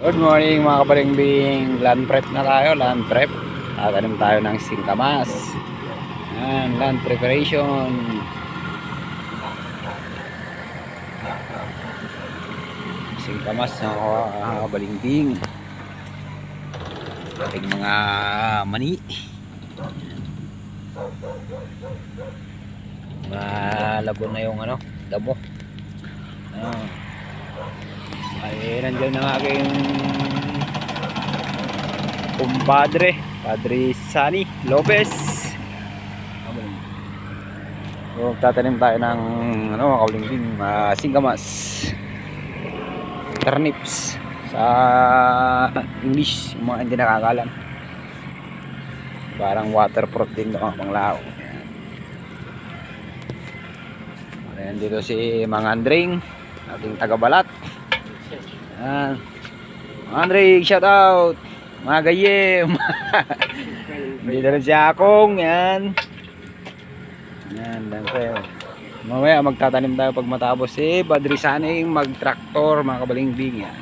Good morning mga kabalingbing. Land prep na tayo, land prep. Tatanim tayo ng singkamas. Yan, land preparation. Singkamas ng mga kabalingbing. Ating mga mani. Malabo na yung damo. Ay, nandiyan ang aking kumpadre, Padre Sunny Lopez. So, tatanim tayo ng kaulingling singkamas, turnips sa English, yung mga hindi nakakalam. Parang waterproof din ito, panglao. Ayan, dito si Mang Andring, ating taga-balat. Yan. Andre, shout out. Mga gayem. Dito rin si Akong. Yan. Yan, danke. Mamaya magtatanim tayo pag matapos. Padre Sunny mag-tractor, mga kabalingbing. Yan.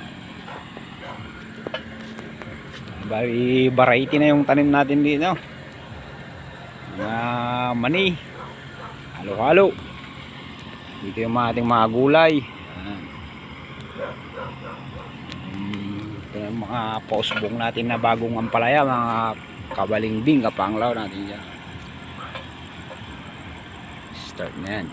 Variety na yung tanim natin dito. Mga mani. Halo-halo. Dito yung ating mga gulay. Yan. Yung mga pausbong natin na bagong ampalaya, mga kabalingbing, kapanglaw natin dyan. Start na yan.